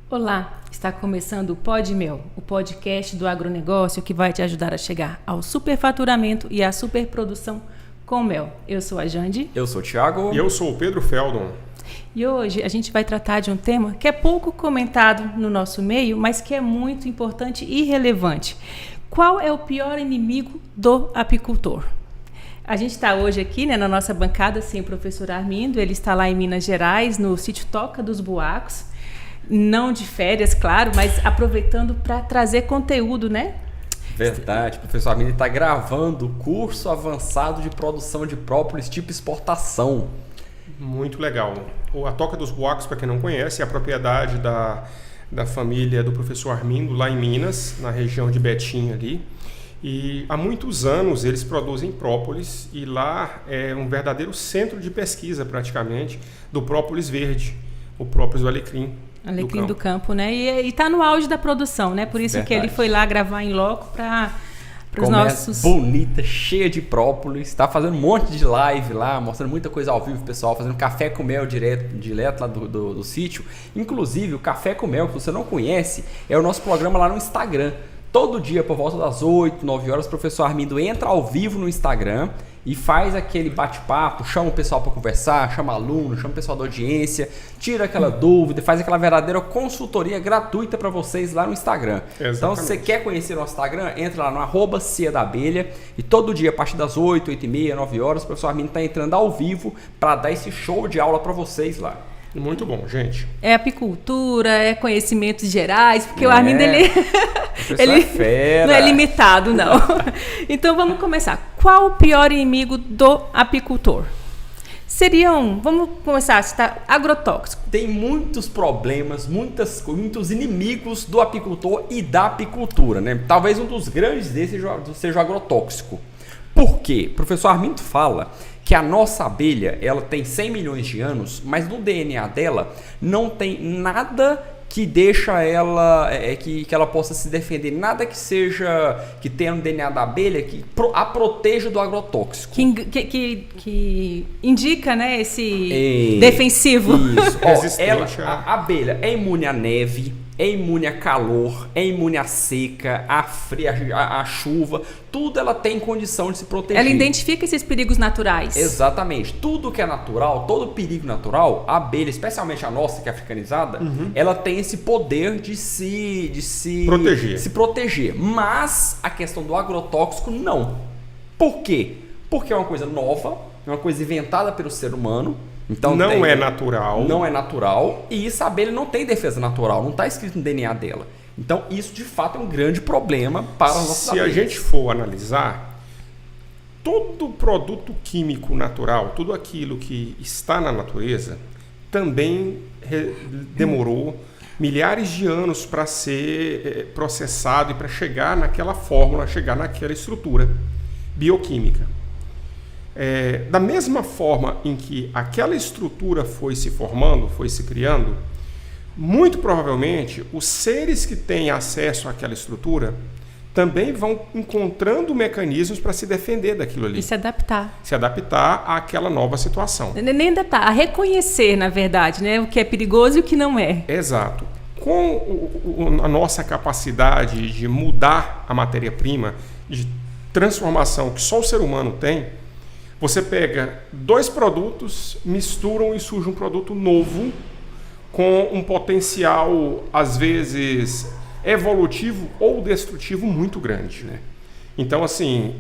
Olá, está começando o Pod Mel, o podcast do agronegócio que vai te ajudar a chegar ao superfaturamento e à superprodução com mel. Eu sou a Jandi. Eu sou o Thiago. E eu sou o Pedro Feldon. E hoje a gente vai tratar de um tema que é pouco comentado no nosso meio, mas que é muito importante e relevante. Qual é o pior inimigo do apicultor? A gente está hoje aqui, na nossa bancada sem o professor Armindo. Ele está lá em Minas Gerais, no sítio Toca dos Buacos. Não de férias, claro, mas aproveitando para trazer conteúdo, né? Verdade, o professor Armindo está gravando o curso avançado de produção de própolis tipo exportação. Muito legal. A Toca dos Buacos, para quem não conhece, é a propriedade da família do professor Armindo, lá em Minas, na região de Betim ali. E há muitos anos eles produzem própolis e lá é um verdadeiro centro de pesquisa, praticamente, do própolis verde, o própolis do alecrim. Alecrim do campo, né? E está no auge da produção, né? Por isso Verdade. que ele foi lá gravar em loco para os nossos... bonita, cheia de própolis. Está fazendo um monte de live lá, mostrando muita coisa ao vivo, pessoal. Fazendo café com mel direto lá do sítio. Inclusive, o Café com Mel, que você não conhece, é o nosso programa lá no Instagram. Todo dia, por volta das 8, 9 horas, o professor Armindo entra ao vivo no Instagram e faz aquele bate-papo, chama o pessoal para conversar, chama aluno, chama o pessoal da audiência, tira aquela dúvida, faz aquela verdadeira consultoria gratuita para vocês lá no Instagram. Exatamente. Então, se você quer conhecer o nosso Instagram, entra lá no @ciadabelha e todo dia, a partir das 8, 8h30, 9 horas, o professor Armindo está entrando ao vivo para dar esse show de aula para vocês lá. Muito bom, gente. É apicultura, é conhecimentos gerais, porque o Armindo, ele é fera. Não é limitado, não. Então, vamos começar. Qual o pior inimigo do apicultor? Vamos começar a citar agrotóxico. Tem muitos problemas, muitos inimigos do apicultor e da apicultura, né? Talvez um dos grandes desses seja o agrotóxico. Por quê? O professor Armindo fala que a nossa abelha, ela tem 100 milhões de anos, mas no DNA dela não tem nada que deixa ela, que ela possa se defender, nada que tenha no DNA da abelha que a proteja do agrotóxico. Que indica, né, esse defensivo. Isso. A abelha é imune à neve, é imune a calor, é imune à seca, à fria, à chuva. Tudo ela tem condição de se proteger. Ela identifica esses perigos naturais. Exatamente. Tudo que é natural, todo perigo natural, a abelha, especialmente a nossa que é africanizada, ela tem esse poder de se proteger. Mas a questão do agrotóxico, não. Por quê? Porque é uma coisa nova, é uma coisa inventada pelo ser humano. Então, não é natural. Não é natural. E isso, a abelha não tem defesa natural. Não está escrito no DNA dela. Então, isso de fato é um grande problema para as nossas abelhas. Se a gente for analisar, todo produto químico natural, tudo aquilo que está na natureza, também demorou milhares de anos para ser processado e para chegar naquela fórmula, chegar naquela estrutura bioquímica. Da mesma forma em que aquela estrutura foi se formando, foi se criando, muito provavelmente os seres que têm acesso àquela estrutura também vão encontrando mecanismos para se defender daquilo ali. E se adaptar. Se adaptar àquela nova situação. Nem adaptar, a reconhecer, na verdade, né, o que é perigoso e o que não é. Exato. Com a nossa capacidade de mudar a matéria-prima, de transformação que só o ser humano tem, você pega dois produtos, misturam e surge um produto novo com um potencial, às vezes, evolutivo ou destrutivo muito grande, né? Então, assim,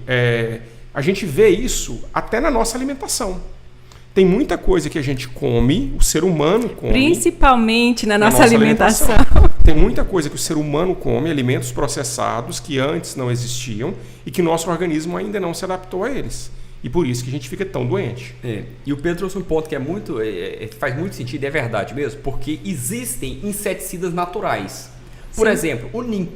a gente vê isso até na nossa alimentação. Tem muita coisa que a gente come, o ser humano come. Principalmente na nossa alimentação. Tem muita coisa que o ser humano come, alimentos processados que antes não existiam e que nosso organismo ainda não se adaptou a eles. E por isso que a gente fica tão doente. E o Pedro trouxe um ponto que faz muito sentido, é verdade mesmo, porque existem inseticidas naturais. Por exemplo, o NIM.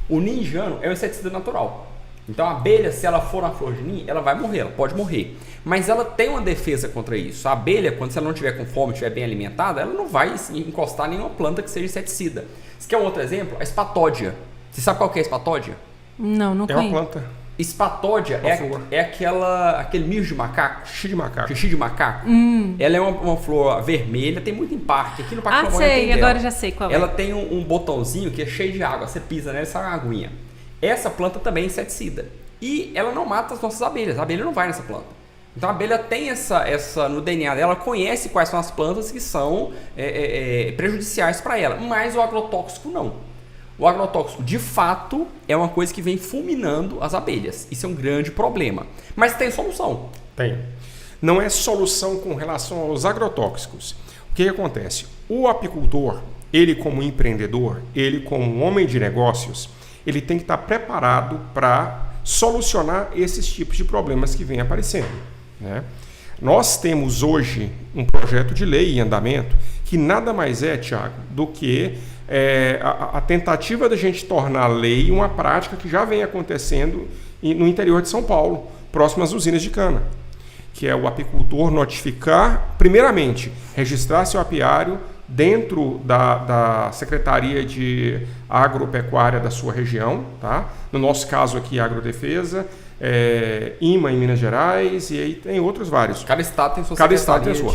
O ninjano é um inseticida natural. Então a abelha, se ela for na flor de NIM, ela vai morrer, ela pode morrer. Mas ela tem uma defesa contra isso. A abelha, se ela não estiver com fome, estiver bem alimentada, ela não vai encostar em nenhuma planta que seja inseticida. Você quer um outro exemplo? A espatódia. Você sabe qual que é a espatódia? Não conheço. É uma planta. Espatódia é aquele mijo de macaco. Xixi de macaco. Xixi de macaco. Ela é uma flor vermelha, tem muito em parque. Aqui no Parque Flamboyant sei, tem agora dela. já sei qual Ela tem um botãozinho que é cheio de água. Você pisa nela e sai uma aguinha. Essa planta também é inseticida. E ela não mata as nossas abelhas. A abelha não vai nessa planta. Então a abelha tem essa no DNA dela, ela conhece quais são as plantas que são prejudiciais para ela. Mas o agrotóxico não. O agrotóxico, de fato, é uma coisa que vem fulminando as abelhas. Isso é um grande problema. Mas tem solução. Tem. Não é solução com relação aos agrotóxicos. O que acontece? O apicultor, ele como empreendedor, ele como homem de negócios, ele tem que estar preparado para solucionar esses tipos de problemas que vêm aparecendo, né? Nós temos hoje um projeto de lei em andamento que nada mais é, Tiago, do que a tentativa da gente tornar a lei uma prática que já vem acontecendo no interior de São Paulo, próximo às usinas de cana, que é o apicultor notificar, primeiramente, registrar seu apiário dentro da Secretaria de Agropecuária da sua região, tá? No nosso caso aqui, Agrodefesa, IMA em Minas Gerais, e aí tem outros vários. Cada estado tem sua sua.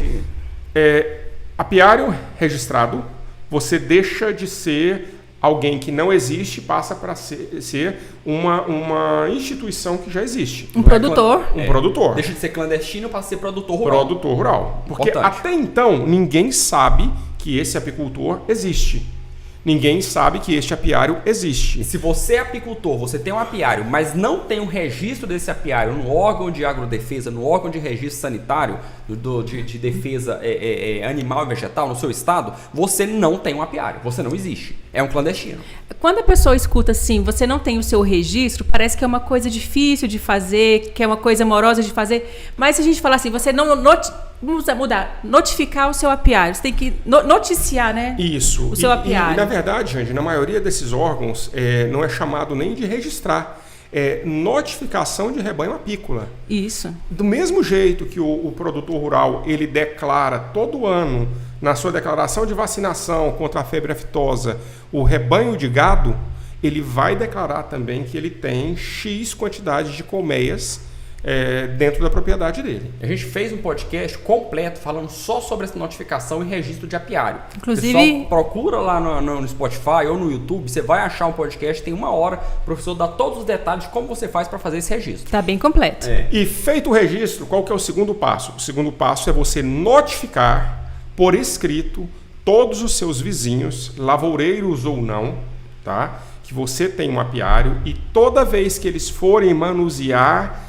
Apiário registrado, você deixa de ser alguém que não existe, passa para ser uma instituição que já existe. Um produtor. Um produtor. Deixa de ser clandestino para ser produtor rural. Produtor rural. Porque Importante. até então, ninguém sabe que esse apicultor existe. Ninguém sabe que este apiário existe. E se você é apicultor, você tem um apiário, mas não tem um registro desse apiário no órgão de agrodefesa, no órgão de registro sanitário, de defesa animal e vegetal no seu estado, você não tem um apiário, você não existe. É um clandestino. Quando a pessoa escuta assim, você não tem o seu registro, parece que é uma coisa difícil de fazer, que é uma coisa morosa de fazer, mas se a gente falar assim, você não... Vamos mudar. Notificar o seu apiário. Você tem que noticiar, né? Isso. O seu apiário. E na verdade, Jandy, na maioria desses órgãos não é chamado nem de registrar. É notificação de rebanho apícola. Isso. Do mesmo jeito que o produtor rural ele declara todo ano na sua declaração de vacinação contra a febre aftosa o rebanho de gado, ele vai declarar também que ele tem X quantidade de colmeias dentro da propriedade dele. A gente fez um podcast completo falando só sobre essa notificação e registro de apiário. Inclusive, pessoal, procura lá no Spotify ou no YouTube, você vai achar um podcast, tem 1 hora, o professor dá todos os detalhes de como você faz para fazer esse registro. Tá bem completo. E feito o registro, qual que é o segundo passo? O segundo passo é você notificar por escrito todos os seus vizinhos, lavoureiros ou não, tá? Que você tem um apiário e toda vez que eles forem manusear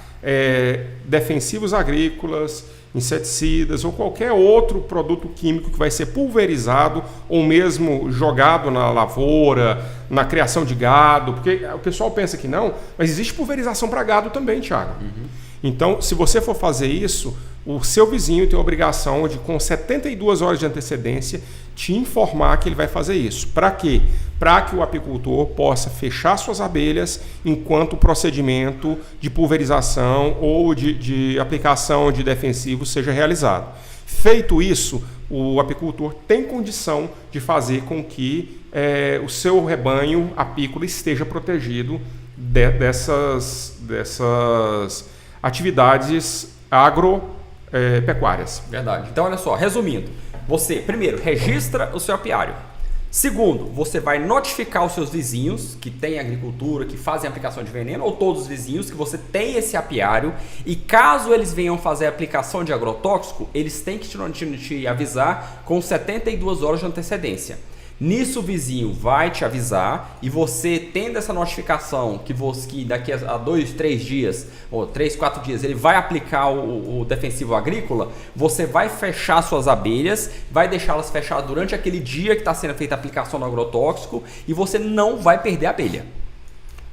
defensivos agrícolas, inseticidas ou qualquer outro produto químico que vai ser pulverizado ou mesmo jogado na lavoura, na criação de gado, porque o pessoal pensa que não, mas existe pulverização para gado também, Thiago. Então, se você for fazer isso, o seu vizinho tem a obrigação de, com 72 horas de antecedência, te informar que ele vai fazer isso. Para quê? Para que o apicultor possa fechar suas abelhas enquanto o procedimento de pulverização ou de aplicação de defensivos seja realizado. Feito isso, o apicultor tem condição de fazer com que o seu rebanho apícola esteja protegido dessas atividades agropecuárias. Verdade. Então, olha só, resumindo. Você, primeiro, registra o seu apiário. Segundo, você vai notificar os seus vizinhos que têm agricultura, que fazem aplicação de veneno, ou todos os vizinhos que você tem esse apiário. E caso eles venham fazer aplicação de agrotóxico, eles têm que te avisar com 72 horas de antecedência. Nisso o vizinho vai te avisar e você tendo essa notificação que daqui a 2, 3 dias ou 3, 4 dias ele vai aplicar o defensivo agrícola, você vai fechar suas abelhas, vai deixá-las fechadas durante aquele dia que está sendo feita a aplicação do agrotóxico e você não vai perder a abelha.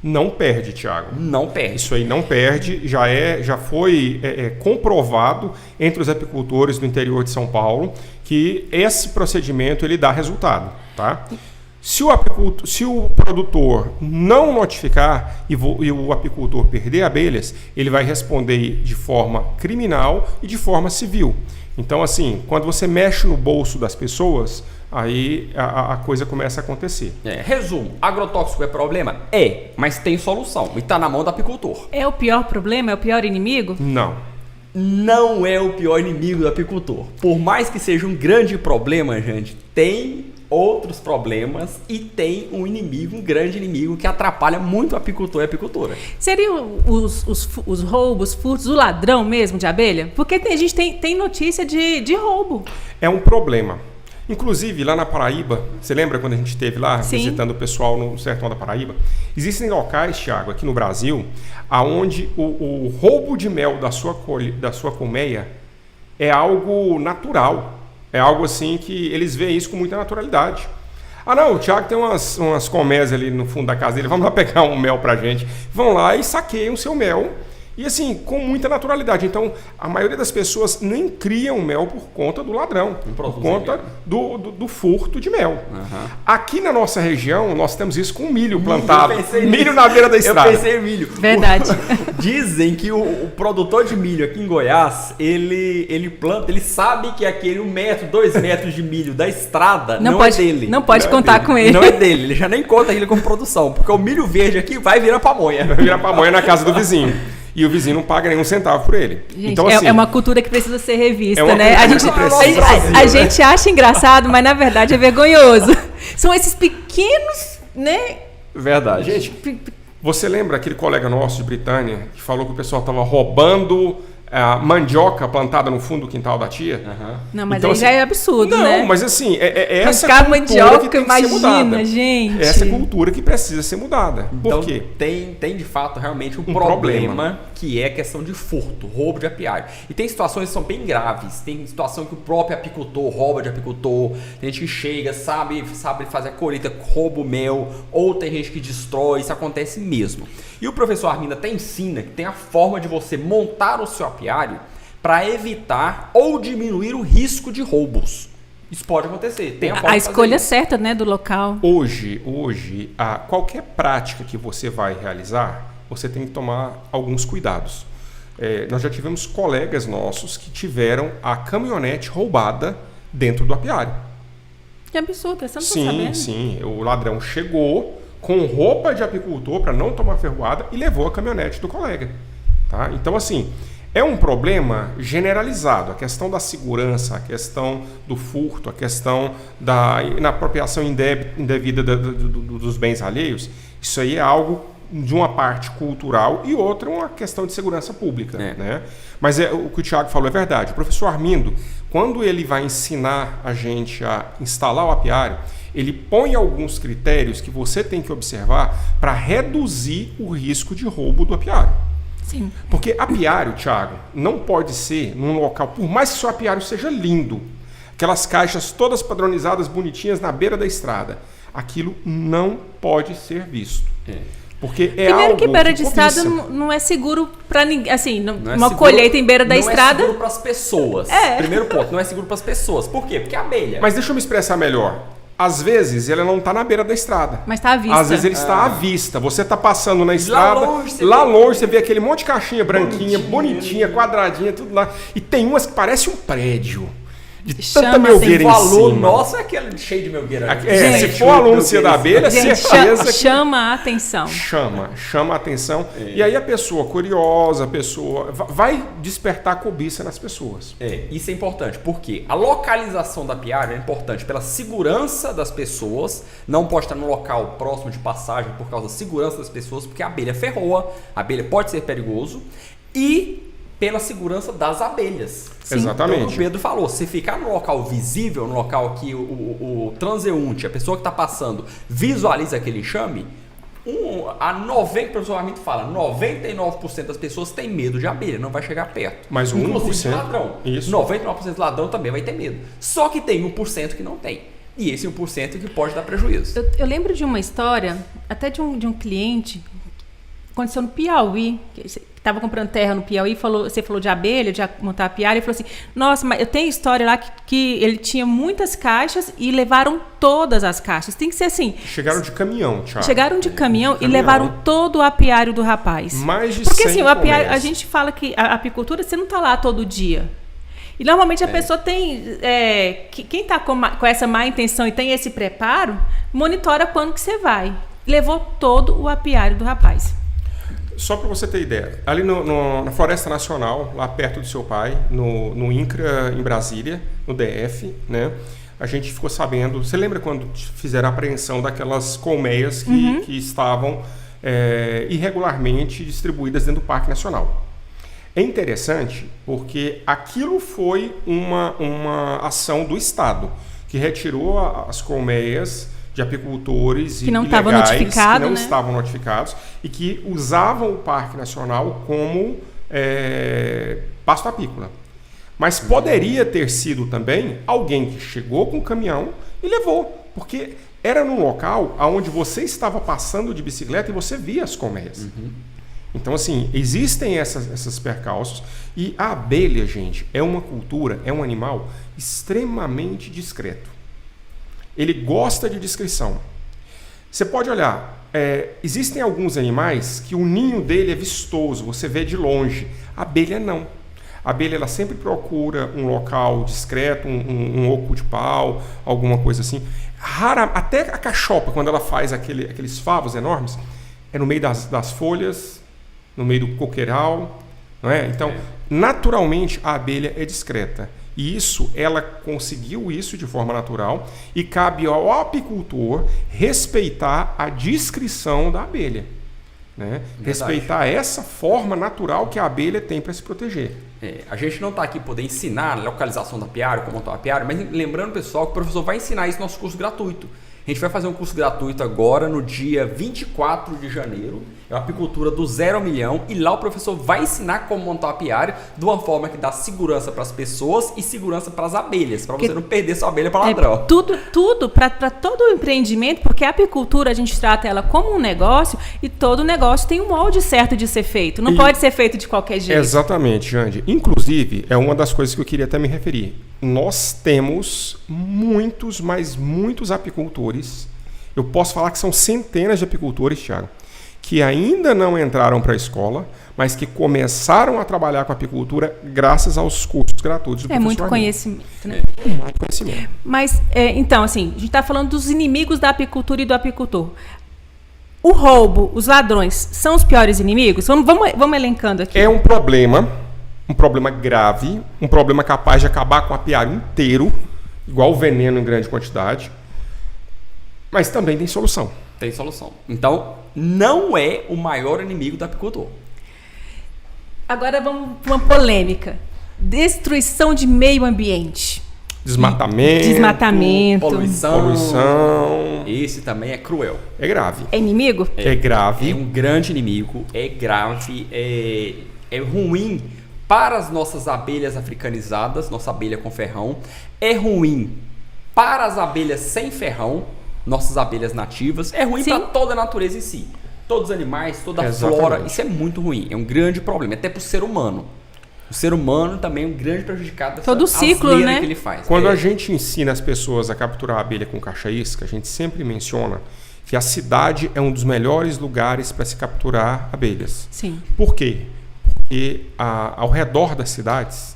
Não perde, Thiago. Não perde. Isso aí não perde, já foi comprovado entre os apicultores do interior de São Paulo que esse procedimento ele dá resultado, tá? Se o produtor não notificar e o apicultor perder abelhas, ele vai responder de forma criminal e de forma civil. Então, assim, quando você mexe no bolso das pessoas, aí a coisa começa a acontecer. Resumo, agrotóxico é problema? É, mas tem solução e está na mão do apicultor. É o pior problema? É o pior inimigo? Não é o pior inimigo do apicultor. Por mais que seja um grande problema, gente, tem outros problemas e tem um inimigo, um grande inimigo que atrapalha muito o apicultor e a apicultura. Seriam os roubos, furtos, o ladrão mesmo de abelha? Porque a gente tem notícia de roubo. É um problema. Inclusive, lá na Paraíba, você lembra quando a gente esteve lá visitando o pessoal no sertão da Paraíba? Existem locais, Thiago, aqui no Brasil, onde o roubo de mel da sua colmeia é algo natural. É algo assim que eles veem isso com muita naturalidade. Ah não, o Thiago tem umas colmeias ali no fundo da casa dele, vamos lá pegar um mel pra gente. Vão lá e saqueiam o seu mel. E assim, com muita naturalidade. Então, a maioria das pessoas nem criam mel por conta do ladrão, por conta do furto de mel. Aqui na nossa região, nós temos isso com milho plantado. Milho na beira da estrada. Eu pensei em milho. Verdade. Dizem que o produtor de milho aqui em Goiás, ele planta, ele sabe que aquele 1 metro, 2 metros de milho da estrada não é dele. Não pode contar com ele. Não é dele, ele já nem conta ele como produção, porque o milho verde aqui vai virar pamonha. Vai virar pamonha na casa do vizinho. E o vizinho não paga nenhum centavo por ele. Gente, então, assim, é uma cultura que precisa ser revista, é né? A gente acha engraçado, mas na verdade é vergonhoso. São esses pequenos, né? Verdade. Gente, você lembra aquele colega nosso de Britânia que falou que o pessoal estava roubando a mandioca plantada no fundo do quintal da tia? Não, mas então, aí assim, já é absurdo, né? Não, mas assim, essa Buscar cultura mandioca, que tem que ser mudada. imagina, gente. Essa cultura que precisa ser mudada. Então, Por quê? Tem de fato realmente um problema. problema que é a questão de furto, roubo de apiário. E tem situações que são bem graves. Tem situação que o próprio apicultor rouba de apicultor. Tem gente que chega, sabe fazer a colheita, rouba o mel. Ou tem gente que destrói. Isso acontece mesmo. E o professor Arminda até ensina que tem a forma de você montar o seu apiário para evitar ou diminuir o risco de roubos. Isso pode acontecer. Tem a escolha certa, né, do local. Hoje, qualquer prática que você vai realizar, você tem que tomar alguns cuidados. Nós já tivemos colegas nossos que tiveram a caminhonete roubada dentro do apiário. Que absurdo, você não tá sabendo. Sim. O ladrão chegou com roupa de apicultor para não tomar ferroada e levou a caminhonete do colega. Tá? Então, assim, é um problema generalizado. A questão da segurança, a questão do furto, a questão da inapropriação indevida dos bens alheios, isso aí é algo de uma parte cultural e outra uma questão de segurança pública. Né? Mas o que o Thiago falou é verdade. O professor Armindo, quando ele vai ensinar a gente a instalar o apiário, ele põe alguns critérios que você tem que observar para reduzir o risco de roubo do apiário. Sim. Porque apiário, Thiago, não pode ser num local, por mais que seu apiário seja lindo, aquelas caixas todas padronizadas, bonitinhas na beira da estrada, aquilo não pode ser visto. Porque primeiro algo que beira de cobiça. estrada não é seguro para ninguém, assim, Não é uma seguro, colheita em beira da estrada. Não é seguro para as pessoas. Primeiro ponto, não é seguro para as pessoas. Por quê? Porque a abelha. Mas deixa eu me expressar melhor. Às vezes ele não está na beira da estrada. Mas está à vista. Às vezes ele está à vista. Você está passando na estrada, lá longe você vê aquele monte de caixinha branquinha, bonitinha, quadradinha, tudo lá. E tem umas que parece um prédio. De tanta melgueira em valor cima. Nossa, é aquele cheio de melgueira. Se for aluno da abelha, certeza que chama a atenção. Chama a atenção. E aí a pessoa curiosa, a pessoa vai despertar cobiça nas pessoas. Isso é importante, porque a localização da apiário é importante pela segurança das pessoas. Não pode estar no local próximo de passagem por causa da segurança das pessoas, porque a abelha ferroa, a abelha pode ser perigoso. E pela segurança das abelhas. Sim. Exatamente. Então, o Pedro falou, se ficar no local visível, no local que o transeunte, a pessoa que está passando, visualiza aquele enxame, o professor Armindo fala, 99% das pessoas têm medo de abelha, não vai chegar perto. Mas o 1% de ladrão. Isso. 99% do ladrão também vai ter medo. Só que tem 1% que não tem. E esse 1% que pode dar prejuízo. Eu lembro de uma história, até de um cliente, aconteceu no Piauí, que estava comprando terra no Piauí, você falou de abelha, de montar apiário, e falou assim, nossa, mas eu tenho história lá que ele tinha muitas caixas e levaram todas as caixas. Tem que ser assim. Chegaram de caminhão, Thiago. Chegaram de caminhão e levaram todo o apiário do rapaz. Mais de Porque 100 assim, o apiário, comércios. a gente fala que a apicultura, você não está lá todo dia. E normalmente a pessoa tem... quem está com essa má intenção e tem esse preparo, monitora quando que você vai. Levou todo o apiário do rapaz. Só para você ter ideia, ali na Floresta Nacional, lá perto do seu pai, no INCRA, em Brasília, no DF, né? A gente ficou sabendo... Você lembra quando fizeram a apreensão daquelas colmeias que estavam irregularmente distribuídas dentro do Parque Nacional? É interessante porque aquilo foi uma ação do Estado, que retirou as colmeias de apicultores que não ilegais, que não estavam notificados e que usavam o Parque Nacional como pasto apícola. Mas poderia ter sido também alguém que chegou com o caminhão e levou, porque era num local onde você estava passando de bicicleta e você via as colmeias. Então, assim, existem esses percalços. E a abelha, gente, é uma cultura, é um animal extremamente discreto. Ele gosta de discrição. Você pode olhar, existem alguns animais que o ninho dele é vistoso, você vê de longe. A abelha não. A abelha ela sempre procura um local discreto, um oco de pau, alguma coisa assim. Até a cachopa, quando ela faz aqueles favos enormes, é no meio das folhas, no meio do coqueiral, não é? Então, naturalmente, a abelha é discreta. E ela conseguiu isso de forma natural e cabe ao apicultor respeitar a discrição da abelha. Né? Respeitar essa forma natural que a abelha tem para se proteger. A gente não está aqui poder ensinar a localização do apiário, como montar o apiário, mas lembrando, pessoal, que o professor vai ensinar isso no nosso curso gratuito. A gente vai fazer um curso gratuito agora, no dia 24 de janeiro. É uma apicultura do 0 ao milhão. E lá o professor vai ensinar como montar o apiário de uma forma que dá segurança para as pessoas e segurança para as abelhas, para você não perder sua abelha para ladrão. Tudo para todo o empreendimento, porque a apicultura a gente trata ela como um negócio e todo negócio tem um molde certo de ser feito. Não pode ser feito de qualquer jeito. Exatamente, Jandy. Inclusive, é uma das coisas que eu queria até me referir. Nós temos muitos, mas muitos apicultores. Eu posso falar que são centenas de apicultores, Thiago, que ainda não entraram para a escola, mas que começaram a trabalhar com a apicultura graças aos cursos gratuitos do professor muito Arlindo. Conhecimento, né? Muito conhecimento. Mas, então, assim, a gente está falando dos inimigos da apicultura e do apicultor. O roubo, os ladrões, são os piores inimigos? Vamos elencando aqui. É um problema grave, um problema capaz de acabar com o apiário inteiro, igual o veneno em grande quantidade, mas também tem solução. Tem solução. Então, não é o maior inimigo do apicultor. Agora vamos para uma polêmica. Destruição de meio ambiente. Desmatamento. Poluição. Esse também é cruel. É grave. É inimigo? É grave. É um grande inimigo. É grave. É ruim para as nossas abelhas africanizadas, nossa abelha com ferrão. É ruim para as abelhas sem ferrão, nossas abelhas nativas. É ruim para toda a natureza em si. Todos os animais, toda a flora. Isso é muito ruim. É um grande problema. Até para o ser humano. O ser humano também é um grande prejudicado dessa todo o ciclo, né? Que ele faz. Quando a gente ensina as pessoas a capturar a abelha com caixa-isca, a gente sempre menciona que a cidade é um dos melhores lugares para se capturar abelhas. Sim. Por quê? Porque ao redor das cidades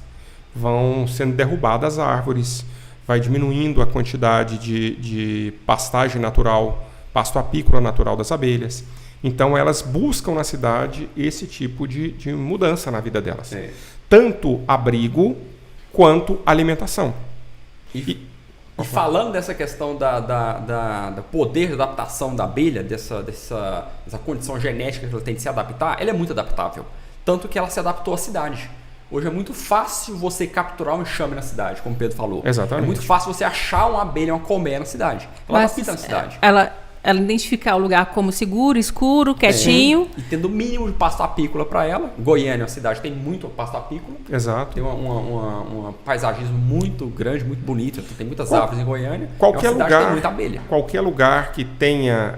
vão sendo derrubadas árvores, vai diminuindo a quantidade de pastagem natural, pasto apícola natural das abelhas. Então elas buscam na cidade esse tipo de mudança na vida delas. Tanto abrigo quanto alimentação. E falando dessa questão da poder de adaptação da abelha, dessa condição genética que ela tem de se adaptar, ela é muito adaptável. Tanto que ela se adaptou à cidade. Hoje é muito fácil você capturar um enxame na cidade, como o Pedro falou. Exatamente. É muito fácil você achar uma abelha, uma colmeia na cidade. Ela adapta na cidade. Ela identificar o lugar como seguro, escuro, quietinho. E tendo o mínimo de pasto apícola para ela. Goiânia, a cidade, tem muito pasto apícola. Exato. Tem uma paisagismo muito grande, muito bonito. Tem muitas árvores em Goiânia. Qualquer lugar, tem muita abelha. Qualquer lugar que tenha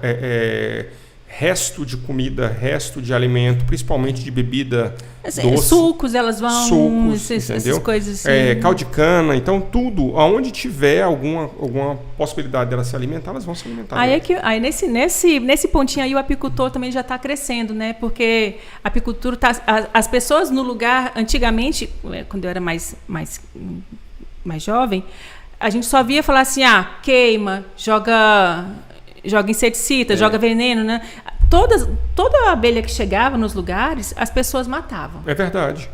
resto de comida, resto de alimento, principalmente de bebida doce. Sucos, elas vão... Sucos, essas coisas assim. Caldo de cana. Então, tudo, aonde tiver alguma possibilidade delas se alimentar, elas vão se alimentar. Aí nesse pontinho aí, o apicultor também já está crescendo, né? Porque a apicultura... As pessoas no lugar, antigamente, quando eu era mais jovem, a gente só via falar assim, queima, joga inseticida, joga veneno, né? Toda abelha que chegava nos lugares, as pessoas matavam. É verdade.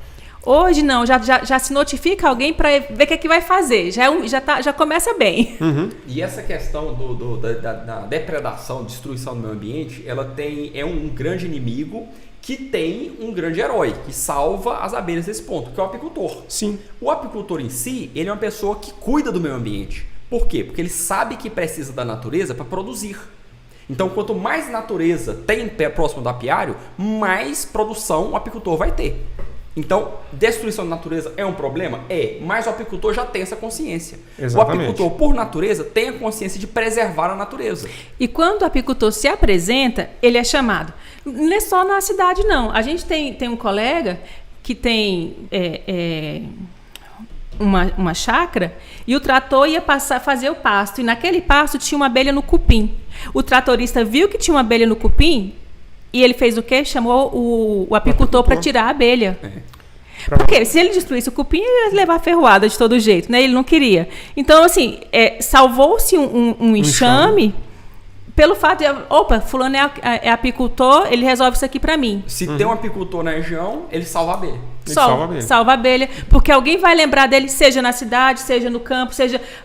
Hoje não, já se notifica alguém para ver o que é que vai fazer. Já começa bem. Uhum. E essa questão da depredação, destruição do meio ambiente, ela é um grande inimigo que tem um grande herói, que salva as abelhas desse ponto, que é o apicultor. Sim. O apicultor em si, ele é uma pessoa que cuida do meio ambiente. Por quê? Porque ele sabe que precisa da natureza para produzir. Então, quanto mais natureza tem próximo do apiário, mais produção o apicultor vai ter. Então, destruição da natureza é um problema? É, mas o apicultor já tem essa consciência. Exatamente. O apicultor, por natureza, tem a consciência de preservar a natureza. E quando o apicultor se apresenta, ele é chamado. Não é só na cidade, não. A gente tem um colega que tem uma chácara e o trator ia fazer o pasto. E naquele pasto tinha uma abelha no cupim. O tratorista viu que tinha uma abelha no cupim e ele fez o quê? Chamou o apicultor para tirar a abelha. Porque se ele destruísse o cupim, ele ia levar ferroada de todo jeito, né? Ele não queria. Então, assim, salvou-se um enxame pelo fato de, fulano é apicultor, ele resolve isso aqui para mim. Se tem um apicultor na região, ele salva a abelha. Salva a abelha, porque alguém vai lembrar dele, seja na cidade, seja no campo,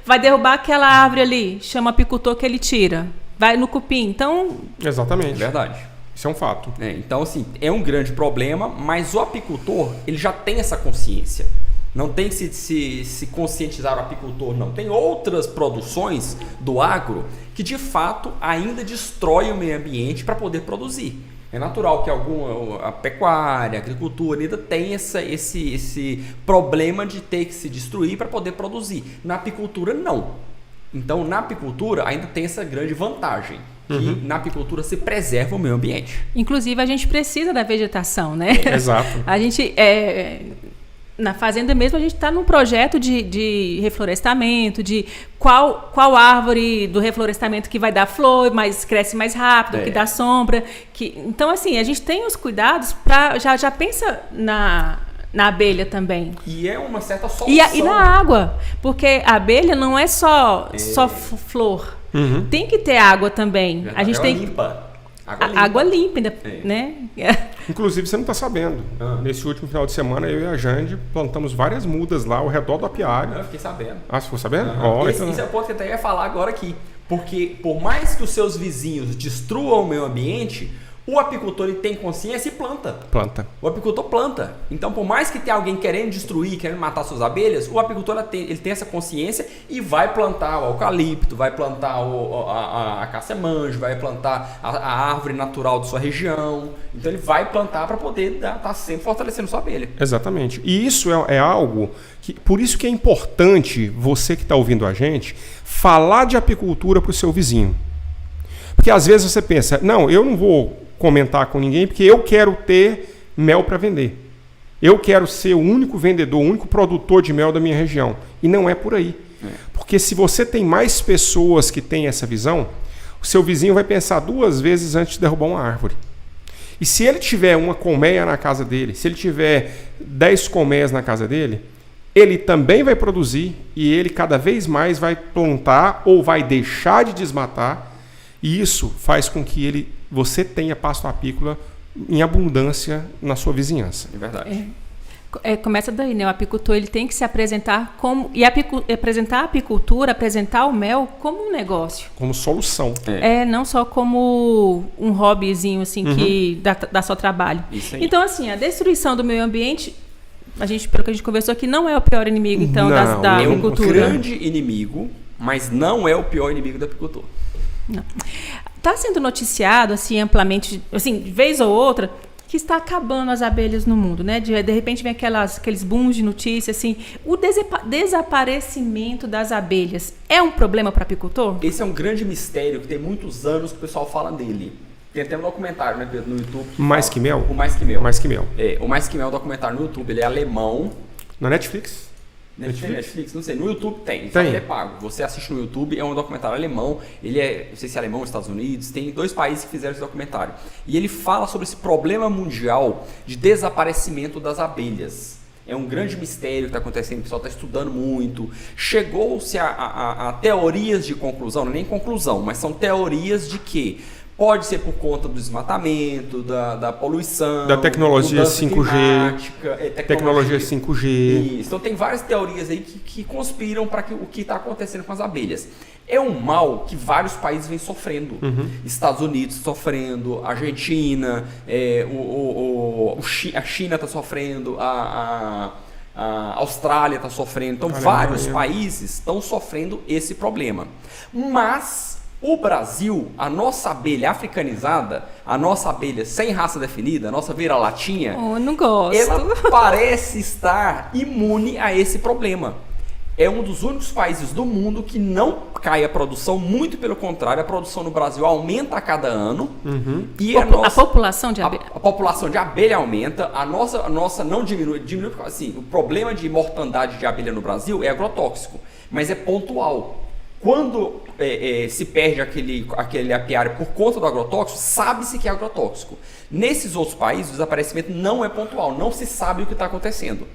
vai derrubar aquela árvore ali, chama o apicultor que ele tira. Vai no cupim, então... Exatamente. Verdade. Isso é um fato. Então, assim, é um grande problema, mas o apicultor, ele já tem essa consciência. Não tem que se conscientizar o apicultor, não. Tem outras produções do agro que, de fato, ainda destroem o meio ambiente para poder produzir. É natural que a pecuária, a agricultura ainda tem esse problema de ter que se destruir para poder produzir. Na apicultura, não. Então, na apicultura, ainda tem essa grande vantagem. Que na apicultura se preserva o meio ambiente. Inclusive, a gente precisa da vegetação, né? Exato. A gente, na fazenda mesmo, a gente está num projeto de reflorestamento, de qual árvore do reflorestamento que vai dar flor, mas cresce mais rápido, que dá sombra. Então, assim, a gente tem os cuidados para... Já pensa na abelha também. E é uma certa solução. E na água, porque a abelha não é só flor. Tem que ter água também. Verdade. A gente tem limpa. Água limpa, né? Inclusive, você não está sabendo. Nesse último final de semana, eu e a Jande plantamos várias mudas lá ao redor do apiário. Eu fiquei sabendo. Você ficou sabendo? Esse é o ponto que eu até ia falar agora aqui. Porque por mais que os seus vizinhos destruam o meio ambiente, o apicultor ele tem consciência e planta. O apicultor planta. Então, por mais que tenha alguém querendo destruir, querendo matar suas abelhas, o apicultor ele tem essa consciência e vai plantar o eucalipto, vai plantar a caça-manjo, vai plantar a árvore natural de sua região. Então, ele vai plantar para poder estar sempre fortalecendo sua abelha. Exatamente. E isso é algo que... Por isso que é importante, você que está ouvindo a gente, falar de apicultura para o seu vizinho. Porque às vezes você pensa, não, eu não vou comentar com ninguém porque eu quero ter mel para vender. Eu quero ser o único vendedor, o único produtor de mel da minha região. E não é por aí. Porque se você tem mais pessoas que têm essa visão, o seu vizinho vai pensar 2 vezes antes de derrubar uma árvore. E se ele tiver uma colmeia na casa dele, se ele tiver 10 colmeias na casa dele, ele também vai produzir e ele cada vez mais vai plantar ou vai deixar de desmatar. E isso faz com que você tenha pasto apícola em abundância na sua vizinhança. É verdade. Começa daí, né? O apicultor ele tem que se apresentar apresentar a apicultura, apresentar o mel como um negócio. Como solução. Não só como um hobbyzinho assim, que dá só trabalho. Então, assim, a destruição do meio ambiente, pelo que a gente conversou aqui, não é o pior inimigo, então, da apicultura. É um grande inimigo, mas não é o pior inimigo da apicultura. Está sendo noticiado assim amplamente, assim, de vez ou outra, que está acabando as abelhas no mundo, né? De repente vem aqueles booms de notícias, assim. O desaparecimento das abelhas é um problema para o apicultor? Esse é um grande mistério que tem muitos anos que o pessoal fala dele. Tem até um documentário, né, Pedro, no YouTube. Mais que Mel? O Mais que Mel. Mais que Mel. O Mais que Mel é um documentário no YouTube, ele é alemão. Na Netflix? Netflix? Não sei. No YouTube tem. Tem. Ele é pago. Você assiste no YouTube, é um documentário alemão. Ele é, não sei se é alemão ou Estados Unidos. Tem 2 países que fizeram esse documentário. E ele fala sobre esse problema mundial de desaparecimento das abelhas. É um grande mistério que está acontecendo, o pessoal está estudando muito. Chegou-se a teorias de conclusão, não é nem conclusão, mas são teorias de que pode ser por conta do desmatamento, da poluição, da tecnologia 5G, tecnologia 5G. Isso. Então tem várias teorias aí que conspiram para o que está acontecendo com as abelhas. É um mal que vários países vêm sofrendo. Estados Unidos sofrendo, Argentina, a China está sofrendo, a Austrália está sofrendo. Então vários países estão sofrendo esse problema. Mas o Brasil, a nossa abelha africanizada, a nossa abelha sem raça definida, a nossa vira-latinha, não gosto. Ela parece estar imune a esse problema. É um dos únicos países do mundo que não cai a produção, muito pelo contrário, a produção no Brasil aumenta a cada ano. E a população de abelha? A população de abelha aumenta, a nossa não diminui, porque assim, o problema de mortandade de abelha no Brasil é agrotóxico, mas é pontual. Quando se perde aquele apiário por conta do agrotóxico, sabe-se que é agrotóxico. Nesses outros países, o desaparecimento não é pontual, não se sabe o que está acontecendo.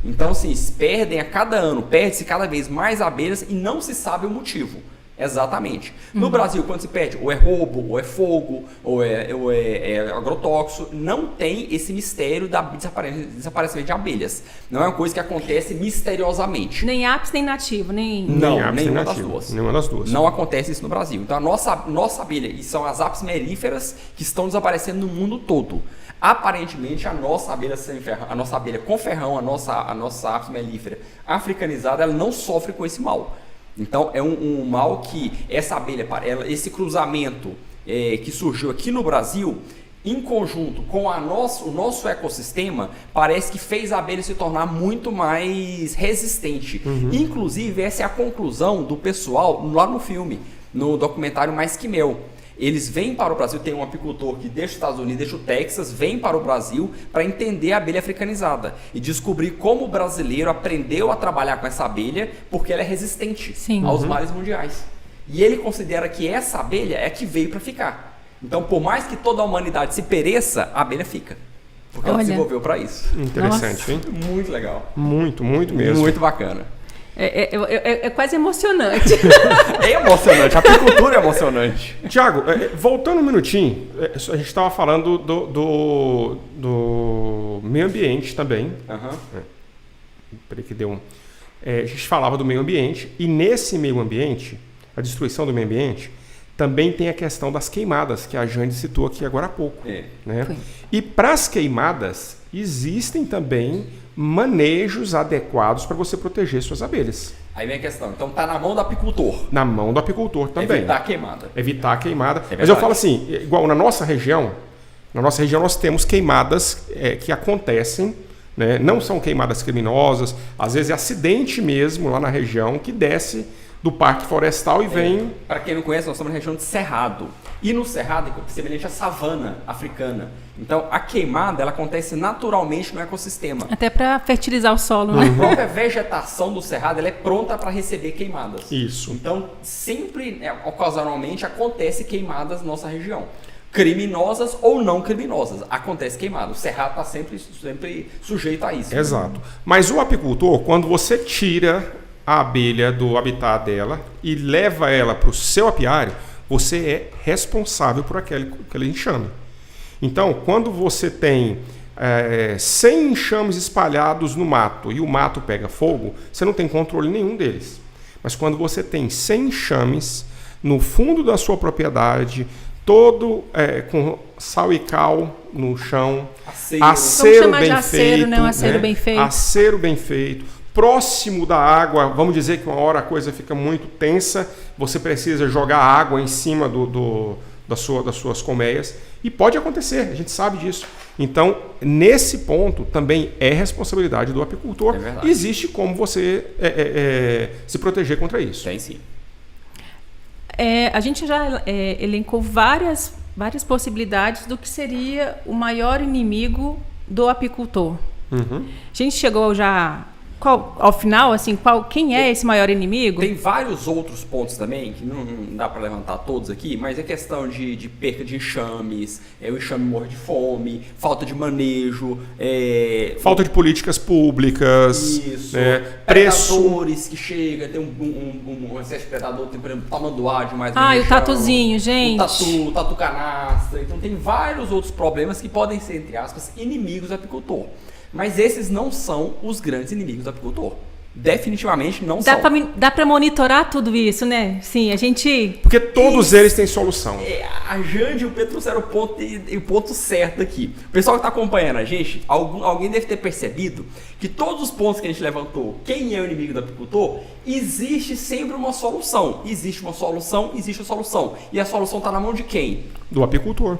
Então, assim, perdem a cada ano, perde-se cada vez mais abelhas e não se sabe o motivo. Exatamente. No Brasil, quando se perde, ou é roubo, ou é fogo, ou é agrotóxico, não tem esse mistério da desaparecimento de abelhas. Não é uma coisa que acontece misteriosamente. Nem apis, nem nativo, nem... Não, nenhuma das duas. Nenhuma das duas. Não acontece isso no Brasil. Então, a nossa abelha, e são as apis melíferas que estão desaparecendo no mundo todo. Aparentemente, a nossa abelha sem ferrão, a nossa abelha com ferrão, a nossa apis melífera africanizada, ela não sofre com esse mal. Então, é um mal que essa abelha, esse cruzamento que surgiu aqui no Brasil, em conjunto com o nosso ecossistema, parece que fez a abelha se tornar muito mais resistente. Inclusive, essa é a conclusão do pessoal lá no filme, no documentário Mais que Mel. Eles vêm para o Brasil, tem um apicultor que deixa os Estados Unidos, deixa o Texas, vem para o Brasil para entender a abelha africanizada e descobrir como o brasileiro aprendeu a trabalhar com essa abelha porque ela é resistente aos males mundiais. E ele considera que essa abelha é que veio para ficar. Então, por mais que toda a humanidade se pereça, a abelha fica. Porque ela desenvolveu para isso. Interessante, hein? Muito legal. Muito mesmo. Muito bacana. É quase emocionante. É emocionante, a apicultura é emocionante. Tiago, voltando um minutinho, a gente estava falando do meio ambiente também. Peraí que deu um... a gente falava do meio ambiente, e nesse meio ambiente, a destruição do meio ambiente, também tem a questão das queimadas, que a Jane citou aqui agora há pouco. Né? E para as queimadas, existem também manejos adequados para você proteger suas abelhas. Aí vem a questão, então está na mão do apicultor. Na mão do apicultor também. Evitar a queimada. Evitar a queimada. Mas eu falo assim, igual na nossa região nós temos queimadas que acontecem, né? Não são queimadas criminosas, às vezes é acidente mesmo lá na região que desce do Parque Florestal e vem... Para quem não conhece, nós estamos na região de Cerrado. E no Cerrado é semelhante à savana africana. Então, a queimada ela acontece naturalmente no ecossistema. Até para fertilizar o solo, né? A própria vegetação do Cerrado ela é pronta para receber queimadas. Isso. Então, sempre, ocasionalmente, acontece queimadas na nossa região. Criminosas ou não criminosas. Acontece queimada. O Cerrado está sempre sujeito a isso. Exato. Mas o apicultor, quando você tira a abelha do habitat dela e leva ela para o seu apiário, você é responsável por aquele enxame. Então, quando você tem 100 enxames espalhados no mato e o mato pega fogo, você não tem controle nenhum deles. Mas quando você tem 100 enxames no fundo da sua propriedade, todo com sal e cal no chão, acero bem feito, né? Acero bem feito. Acero bem feito. Próximo da água, vamos dizer que uma hora a coisa fica muito tensa, você precisa jogar água em cima das suas colmeias, e pode acontecer, a gente sabe disso. Então, nesse ponto, também é responsabilidade do apicultor. Existe como você se proteger contra isso. Tem sim. A gente já elencou várias várias possibilidades do que seria o maior inimigo do apicultor. A gente chegou já ao final, assim, quem é esse maior inimigo? Tem vários outros pontos também, que não dá para levantar todos aqui, mas é questão de perca de enxames, o enxame morre de fome, falta de manejo, falta de políticas públicas, isso, predadores que chega, tem um excesso de predador, tem, por exemplo, tamanduá demais. O tatuzinho, gente. O tatu canastra. Então tem vários outros problemas que podem ser, entre aspas, inimigos do apicultor. Mas esses não são os grandes inimigos do apicultor. Definitivamente não são. Dá para monitorar tudo isso, né? Sim, a gente... Porque todos eles têm solução. A Jande e o Pedro trouxeram o ponto certo aqui. O pessoal que está acompanhando a gente, alguém deve ter percebido que todos os pontos que a gente levantou, quem é o inimigo do apicultor, existe sempre uma solução. Existe uma solução, existe a solução. E a solução está na mão de quem? Do apicultor.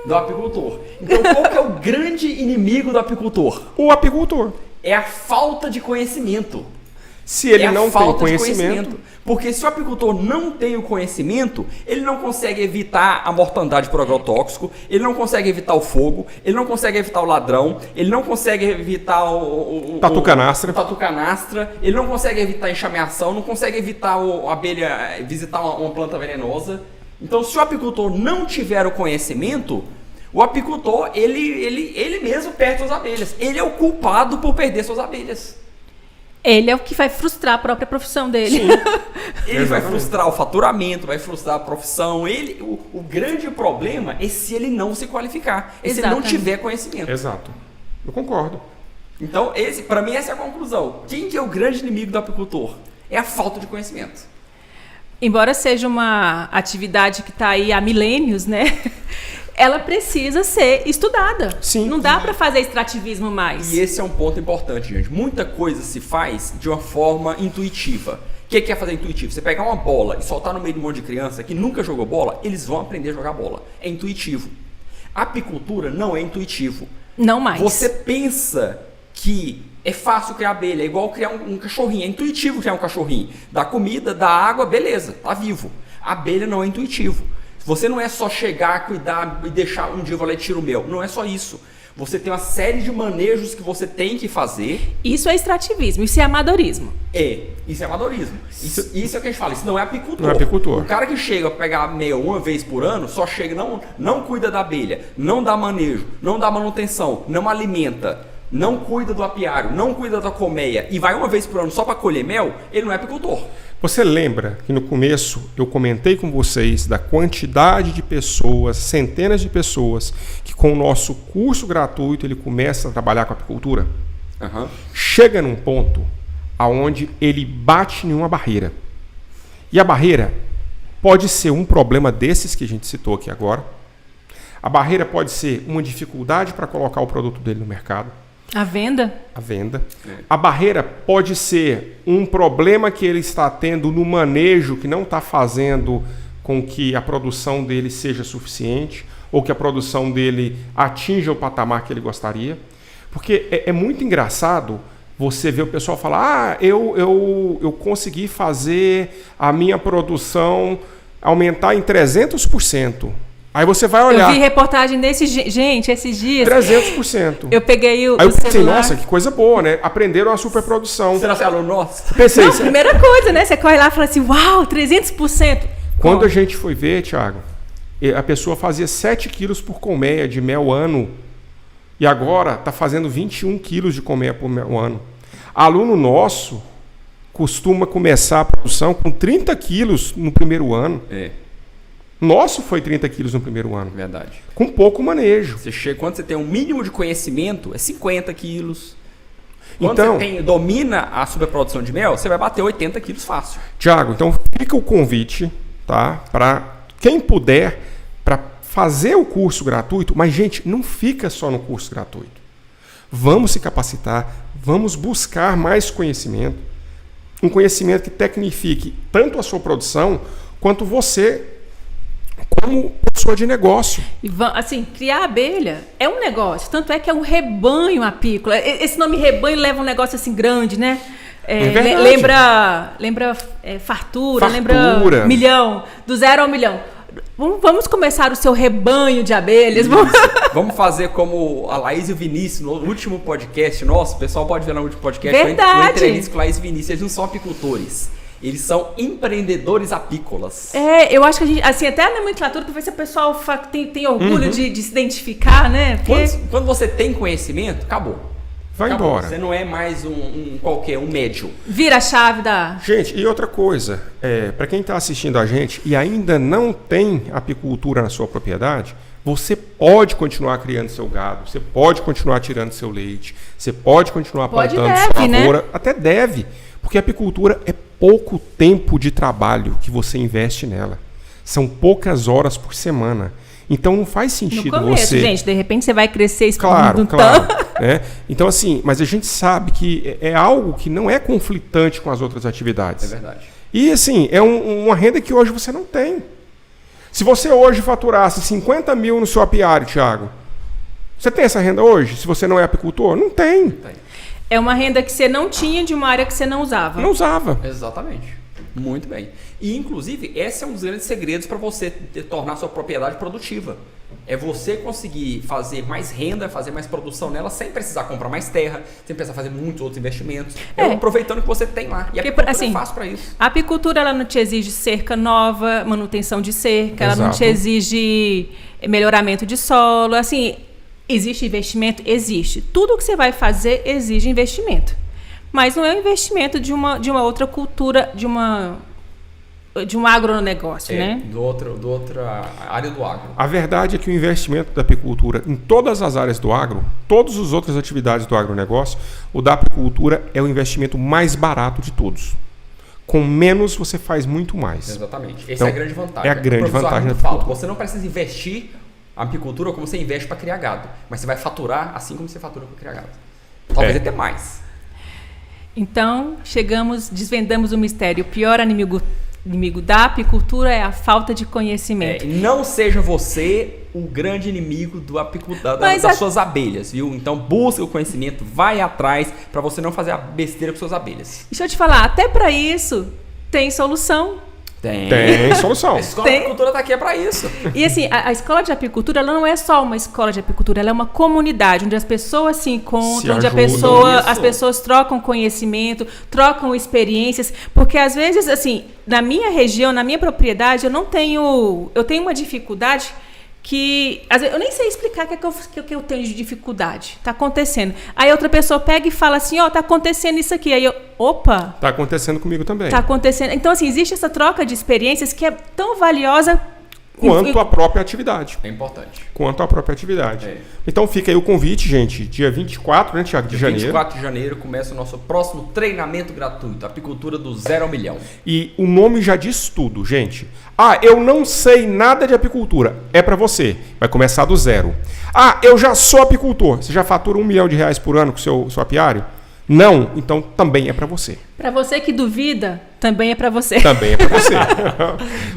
Do apicultor. Então, qual que é o grande inimigo do apicultor? O apicultor. É a falta de conhecimento. Se ele não tem conhecimento. Porque se o apicultor não tem o conhecimento, ele não consegue evitar a mortandade por agrotóxico, ele não consegue evitar o fogo, ele não consegue evitar o ladrão, ele não consegue evitar o tatu canastra, ele não consegue evitar a enxameação, não consegue evitar a abelha visitar uma planta venenosa. Então, se o apicultor não tiver o conhecimento, o apicultor, ele mesmo perde suas abelhas. Ele é o culpado por perder suas abelhas. Ele é o que vai frustrar a própria profissão dele. Sim. Ele vai frustrar o faturamento, vai frustrar a profissão. O grande problema é se ele não se qualificar, se ele não tiver conhecimento. Exato. Eu concordo. Então, para mim, essa é a conclusão. Quem que é o grande inimigo do apicultor? É a falta de conhecimento. Embora seja uma atividade que está aí há milênios, né? Ela precisa ser estudada. Sim. Não dá para fazer extrativismo mais. E esse é um ponto importante, gente. Muita coisa se faz de uma forma intuitiva. O que é fazer intuitivo? Você pegar uma bola e soltar no meio de um monte de criança que nunca jogou bola, eles vão aprender a jogar bola. É intuitivo. A apicultura não é intuitivo. Não mais. Você pensa que é fácil criar abelha, é igual criar um cachorrinho. É intuitivo criar um cachorrinho. Dá comida, dá água, beleza, tá vivo. A abelha não é intuitivo. Você não é só chegar, cuidar e deixar um dia eu vou lá e tiro o mel. Não é só isso. Você tem uma série de manejos que você tem que fazer. Isso é extrativismo, isso é amadorismo. Isso é amadorismo. Isso é o que a gente fala, isso não é apicultor. Não é apicultor. O cara que chega a pegar mel uma vez por ano, só chega, não cuida da abelha, não dá manejo, não dá manutenção, não alimenta, não cuida do apiário, não cuida da colmeia e vai uma vez por ano só para colher mel, ele não é apicultor. Você lembra que no começo eu comentei com vocês da quantidade de pessoas, centenas de pessoas, que com o nosso curso gratuito ele começa a trabalhar com apicultura? Uhum. Chega num ponto onde ele bate em uma barreira. E a barreira pode ser um problema desses que a gente citou aqui agora. A barreira pode ser uma dificuldade para colocar o produto dele no mercado. A venda? A venda. A barreira pode ser um problema que ele está tendo no manejo que não está fazendo com que a produção dele seja suficiente ou que a produção dele atinja o patamar que ele gostaria. Porque é muito engraçado você ver o pessoal falar: eu consegui fazer a minha produção aumentar em 300%. Aí você vai olhar. Eu vi reportagem desse... Gente, esses dias... 300%. Eu peguei o Aí eu pensei, celular. nossa, que coisa boa, né? Aprenderam a superprodução. Será que é aluno nosso? Pensei, Não, primeira coisa, né? Você corre lá e fala assim, uau, 300%. Quando a gente foi ver, Thiago, a pessoa fazia 7 quilos por colmeia de mel ano e agora está fazendo 21 quilos de colmeia por ano. Aluno nosso costuma começar a produção com 30 quilos no primeiro ano. Nosso foi 30 quilos no primeiro ano. Verdade. Com pouco manejo. Quando você tem um mínimo de conhecimento, é 50 quilos. Quando então, você domina a superprodução de mel, você vai bater 80 quilos fácil. Tiago, então fica o convite, tá? Para quem puder, para fazer o curso gratuito. Mas, gente, não fica só no curso gratuito. Vamos se capacitar, vamos buscar mais conhecimento. Um conhecimento que tecnifique tanto a sua produção, quanto você como pessoa de negócio. E, assim, criar abelha é um negócio. Tanto é que é um rebanho apícola. Esse nome rebanho leva um negócio assim grande, né? Lembra fartura, lembra milhão. Do 0 ao milhão. Vamos começar o seu rebanho de abelhas. Vamos fazer como a Laís e o Vinícius no último podcast nosso. O pessoal pode ver no último podcast. Verdade. Uma entrevista com a Laís e Vinícius. Eles não são apicultores. Eles são empreendedores apícolas. Eu acho que a gente, assim, até a nomenclatura, pra ver se o pessoal tem orgulho de se identificar, né? Porque... Quando você tem conhecimento, acabou. Vai embora. Você não é mais um qualquer, um médium. Vira a chave da... Gente, e outra coisa, para quem está assistindo a gente e ainda não tem apicultura na sua propriedade, você pode continuar criando seu gado, você pode continuar tirando seu leite, você pode continuar plantando sua lavoura, né? Até deve, porque a apicultura é pouco tempo de trabalho que você investe nela. São poucas horas por semana. Então não faz sentido no começo, você... gente, de repente você vai crescer Claro. Né? Então assim, mas a gente sabe que é algo que não é conflitante com as outras atividades. É verdade. E assim, é uma renda que hoje você não tem. Se você hoje faturasse 50 mil no seu apiário, Thiago, você tem essa renda hoje? Se você não é apicultor? Não tem. É uma renda que você não tinha de uma área que você não usava. Não usava. Exatamente. Muito bem. E, inclusive, esse é um dos grandes segredos para você tornar sua propriedade produtiva. É você conseguir fazer mais renda, fazer mais produção nela, sem precisar comprar mais terra, sem precisar fazer muitos outros investimentos. Aproveitando o que você tem lá. E a apicultura é fácil para isso. A apicultura, ela não te exige cerca nova, manutenção de cerca, ela não te exige melhoramento de solo. Assim, existe investimento? Existe. Tudo que você vai fazer exige investimento. Mas não é um investimento de uma outra cultura, de um agronegócio, né? De outra área do agro. A verdade é que o investimento da apicultura em todas as áreas do agro, todas as outras atividades do agronegócio, o da apicultura é o investimento mais barato de todos. Com menos você faz muito mais. Exatamente. Essa Então, é a grande vantagem. É a grande vantagem da apicultura. apicultura. Você não precisa investir a apicultura como você investe para criar gado. Mas você vai faturar assim como você fatura para criar gado. Talvez até mais. Então, desvendamos o mistério. O pior inimigo da apicultura é a falta de conhecimento. Não seja você o grande inimigo do apicultor, das suas abelhas, viu? Então, busca o conhecimento, vai atrás para você não fazer a besteira com suas abelhas. Deixa eu te falar, até para isso tem solução. Tem solução. A escola de apicultura está aqui para isso. E assim, a escola de apicultura, ela não é só uma escola de apicultura, ela é uma comunidade onde as pessoas se encontram, onde as pessoas trocam conhecimento, trocam experiências, porque às vezes, assim, na minha região, na minha propriedade, eu tenho uma dificuldade que, às vezes, eu nem sei explicar o que eu tenho de dificuldade. Tá acontecendo. Aí outra pessoa pega e fala assim, tá acontecendo isso aqui. Aí eu, opa! Tá acontecendo comigo também. Tá acontecendo. Então, assim, existe essa troca de experiências que é tão valiosa quanto a própria atividade. É importante. Quanto a própria atividade. Então fica aí o convite, gente. Dia 24, né, Thiago, de janeiro. Dia 24 de janeiro começa o nosso próximo treinamento gratuito, Apicultura do 0 ao milhão. E o nome já diz tudo, gente. Eu não sei nada de apicultura. É para você. Vai começar do zero. Eu já sou apicultor. Você já fatura R$1 milhão por ano com o seu apiário? Não, então também é para você. Para você que duvida, também é para você. Também é para você.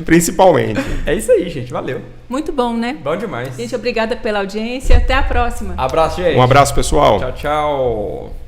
Principalmente. É isso aí, gente. Valeu. Muito bom, né? Bom demais. Gente, obrigada pela audiência. Até a próxima. Abraço, gente. Um abraço, pessoal. Tchau, tchau.